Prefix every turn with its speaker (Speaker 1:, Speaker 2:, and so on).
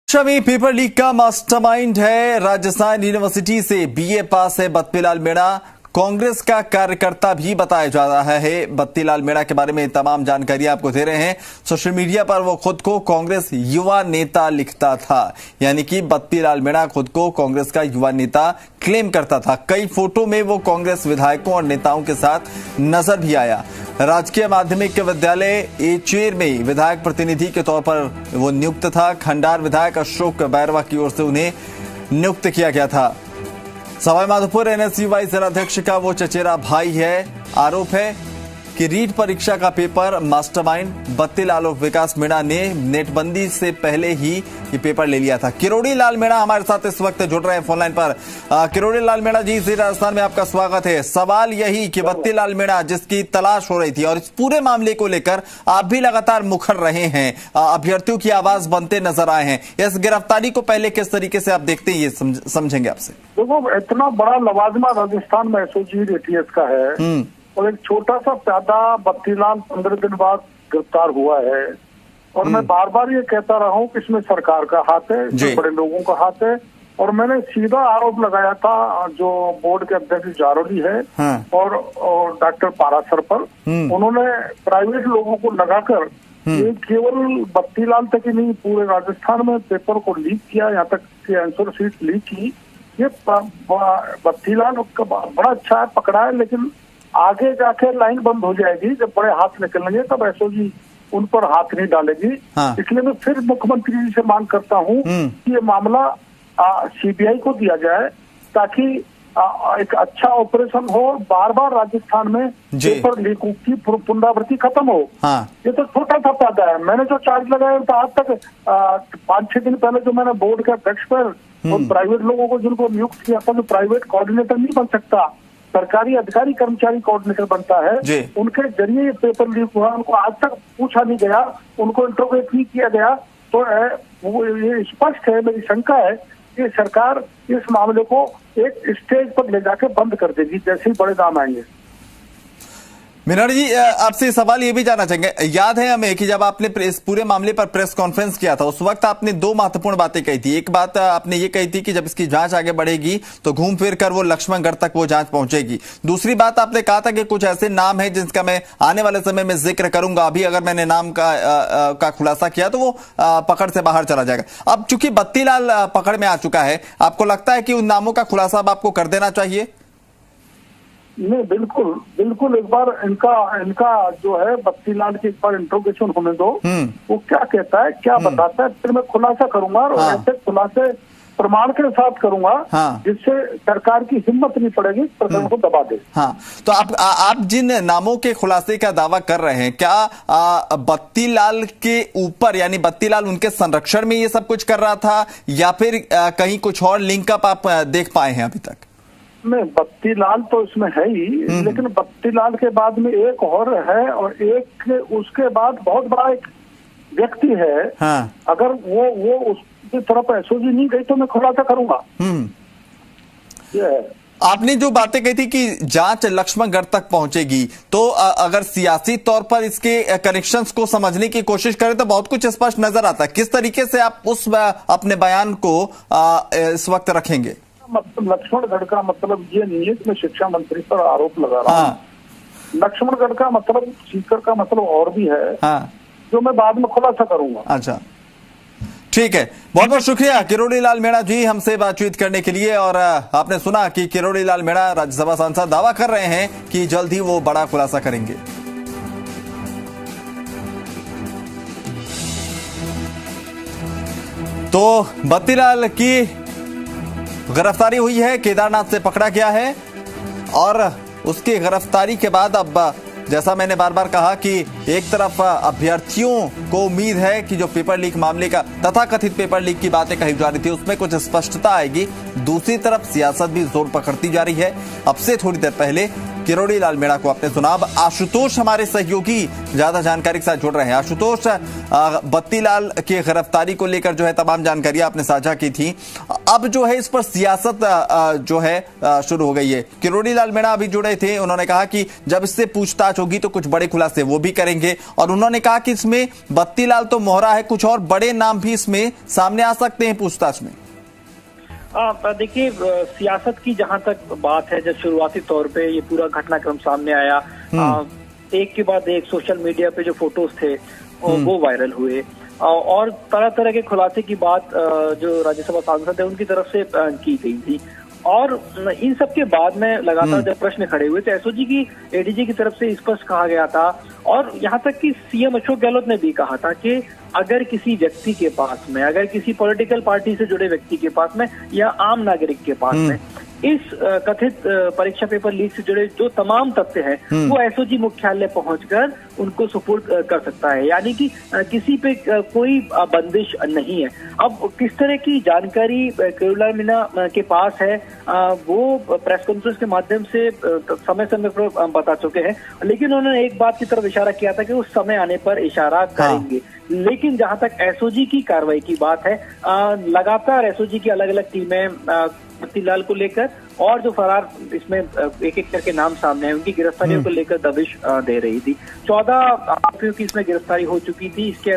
Speaker 1: Shami paper leak का mastermind है। Rajasthan university से बीए पास है बत्तीलाल मीणा। कांग्रेस का कार्यकर्ता भी बताया जा रहा है। बत्तीलाल मीणा के बारे में तमाम जानकारी आपको दे रहे हैं। सोशल मीडिया पर वो खुद को कांग्रेस युवा नेता लिखता था, यानी कि बत्तीलाल मीणा खुद को कांग्रेस का युवा नेता क्लेम करता था। कई फोटो में वो कांग्रेस विधायकों और नेताओं के साथ नजर भी आया। राजकीय माध्यमिक विद्यालय एचेर में विधायक प्रतिनिधि के तौर पर वो नियुक्त था। खंडार विधायक अशोक बैरवा की ओर से उन्हें नियुक्त किया गया था। सवाईमाधोपुर एनएसयूआई जिलाध्यक्ष का वो चचेरा भाई है। आरोप है कि रीट परीक्षा का पेपर मास्टरमाइंड बत्तीलाल और विकास मीणा ने नेटबंदी से पहले ही ये पेपर ले लिया था। किरोड़ी लाल मीणा हमारे साथ इस वक्त जुड़ रहे हैं फोन लाइन पर। किरोड़ी लाल मीणा जी, जी राजस्थान में आपका स्वागत है। सवाल यही कि बत्तीलाल मीणा जिसकी तलाश हो रही थी और इस पूरे मामले को लेकर आप भी लगातार मुखर रहे हैं, अभ्यर्थियों की आवाज बनते नजर आए हैं। इस गिरफ्तारी को पहले किस तरीके से आप देखते हैं, ये समझेंगे आपसे।
Speaker 2: देखो, इतना बड़ा लवाजमा राजस्थान में एसओजी एटीएस का है और एक छोटा सा प्यादा बत्तीलाल 15 दिन बाद गिरफ्तार हुआ है। और मैं बार बार ये कहता रहा हूँ कि इसमें सरकार का हाथ है, इसमें बड़े लोगों का हाथ है। और मैंने सीधा आरोप लगाया था जो बोर्ड के अध्यक्ष जारोली है और डॉक्टर पारासर पर। उन्होंने प्राइवेट लोगों को लगाकर ये केवल बत्तीलाल तक ही नहीं, पूरे राजस्थान में पेपर को लीक किया, यहाँ तक कि आंसर शीट लीक की। ये बत्तीलाल बड़ा अच्छा है, पकड़ा है, लेकिन आगे जाके लाइन बंद हो जाएगी। जब बड़े हाथ निकलेंगे तब एसओजी उन पर हाथ नहीं डालेगी। इसलिए मैं फिर मुख्यमंत्री जी से मांग करता हूँ कि ये मामला सीबीआई को दिया जाए, ताकि एक अच्छा ऑपरेशन हो। बार बार राजस्थान में पेपर लीक की पुनरावृत्ति खत्म हो। ये तो छोटा सा प्यादा है। मैंने जो चार्ज लगाया था आज तक 5-6 दिन पहले, जो मैंने बोर्ड के अध्यक्ष पर और प्राइवेट लोगों को जिनको नियुक्त किया था, जो प्राइवेट कोऑर्डिनेटर नहीं बन सकता, सरकारी अधिकारी कर्मचारी कोऑर्डिनेटर बनता है, उनके जरिए ये पेपर लीक हुआ। उनको आज तक पूछा नहीं गया, उनको इंटरोगेट नहीं किया गया। तो ये स्पष्ट है, मेरी शंका है कि सरकार इस मामले को एक स्टेज पर ले जाकर बंद कर देगी जैसे ही बड़े दाम आएंगे।
Speaker 1: मीणा जी, आपसे सवाल ये भी जानना चाहेंगे, याद है हमें कि जब आपने इस पूरे मामले पर प्रेस कॉन्फ्रेंस किया था, उस वक्त आपने दो महत्वपूर्ण बातें कही थी। एक बात आपने ये कही थी कि जब इसकी जांच आगे बढ़ेगी तो घूम फिर कर वो लक्ष्मणगढ़ तक वो जांच पहुंचेगी। दूसरी बात आपने कहा था कि कुछ ऐसे नाम है जिनका मैं आने वाले समय में जिक्र करूंगा, अभी अगर मैंने नाम का खुलासा किया तो वो पकड़ से बाहर चला जाएगा। अब चूंकि बत्तीलाल पकड़ में आ चुका है, आपको लगता है कि उन नामों का खुलासा अब आपको कर देना चाहिए?
Speaker 2: नहीं, बिल्कुल बिल्कुल। एक बार इनका जो है बत्तीलाल की एक बार इंट्रोगेशन होने दो। वो क्या कहता है, क्या बताता है, फिर मैं खुलासा करूंगा। और ऐसे खुलासे प्रमाण के साथ करूंगा जिससे सरकार की हिम्मत नहीं पड़ेगी प्रकरण को दबा दे।
Speaker 1: तो आप जिन नामों के खुलासे का दावा कर रहे हैं, क्या बत्तीलाल के ऊपर, यानी बत्तीलाल उनके संरक्षण में ये सब कुछ कर रहा था, या फिर कहीं कुछ और लिंकअप आप देख पाए हैं अभी तक?
Speaker 2: नहीं, बत्तीलाल तो इसमें है ही, लेकिन बत्तीलाल के बाद में एक और है, और एक उसके बाद बहुत बड़ा एक व्यक्ति है। अगर वो उसकी तरफ एसओजी नहीं गई तो मैं खुलासा करूंगा। ये है।
Speaker 1: आपने जो बातें कही थी कि जांच लक्ष्मणगढ़ तक पहुंचेगी, तो अगर सियासी तौर पर इसके कनेक्शंस को समझने की कोशिश करें तो बहुत कुछ स्पष्ट नजर आता है। किस तरीके से आप उस अपने बयान को इस वक्त रखेंगे?
Speaker 2: मतलब लक्ष्मणगढ़ का मतलब ये नहीं है कि मैं शिक्षा मंत्री पर आरोप लगा रहा हूँ। लक्ष्मणगढ़ का मतलब, सीकर का मतलब और भी है, जो मैं बाद में खुलासा करूंगा।
Speaker 1: अच्छा, ठीक है। बहुत बहुत शुक्रिया किरोड़ी लाल मीणा जी हमसे बातचीत करने के लिए। और आपने सुना कि किरोड़ी लाल मीणा राज्यसभा सांसद दावा कर रहे हैं कि जल्द ही वो बड़ा खुलासा करेंगे। तो बत्तीलाल की गिरफ्तारी हुई है, केदारनाथ से पकड़ा गया है, और उसकी गिरफ्तारी के बाद अब जैसा मैंने बार बार कहा कि एक तरफ अभ्यर्थियों को उम्मीद है कि जो पेपर लीक मामले का, तथाकथित पेपर लीक की बातें कही जा रही थी, उसमें कुछ स्पष्टता आएगी। दूसरी तरफ सियासत भी जोर पकड़ती जा रही है। अब से थोड़ी देर पहले किरोड़ी लाल मीणा को आपने सुना। अब आशुतोष हमारे सहयोगी ज्यादा जानकारी के साथ जुड़ रहे हैं। आशुतोष, बत्तीलाल की गिरफ्तारी को लेकर जो है तमाम जानकारी आपने साझा की थी, अब जो है इस पर सियासत जो है शुरू हो गई है। किरोड़ी लाल मीणा अभी जुड़े थे, उन्होंने कहा कि जब इससे पूछताछ होगी तो कुछ बड़े खुलासे वो भी करेंगे, और उन्होंने कहा कि इसमें बत्तीलाल तो मोहरा है, कुछ और बड़े नाम भी इसमें सामने आ सकते हैं पूछताछ में।
Speaker 3: देखिए, सियासत की जहां तक बात है, जब शुरुआती तौर पे ये पूरा घटनाक्रम सामने आया, एक के बाद एक सोशल मीडिया पे जो फोटोज थे वो वायरल हुए, और तरह तरह के खुलासे की बात जो राज्यसभा सांसद है उनकी तरफ से की गई थी। और इन सब के बाद में लगातार जब प्रश्न खड़े हुए तो एसओजी की एडीजी की तरफ से स्पष्ट कहा गया था, और यहाँ तक कि सीएम अशोक गहलोत ने भी कहा था कि अगर किसी व्यक्ति के पास में, अगर किसी पॉलिटिकल पार्टी से जुड़े व्यक्ति के पास में या आम नागरिक के पास में इस कथित परीक्षा पेपर लीक से जुड़े जो तमाम तथ्य हैं वो एसओजी मुख्यालय पहुंचकर उनको सुपुर्द कर सकता है, यानी कि किसी पे कोई बंदिश नहीं है। अब किस तरह की जानकारी किरोड़ी लाल मीणा के पास है वो प्रेस कॉन्फ्रेंस के माध्यम से समय समय पर बता चुके हैं, लेकिन उन्होंने एक बात की तरफ इशारा किया था कि उस समय आने पर इशारा करेंगे। लेकिन जहां तक एसओजी की कार्रवाई की बात है, लगातार एसओजी की अलग अलग टीमें बत्तीलाल को लेकर और जो फरार इसमें एक एक करके नाम सामने आए उनकी गिरफ्तारियों को लेकर दबिश दे रही थी। 14 आरोपियों की इसमें गिरफ्तारी हो चुकी थी। इसके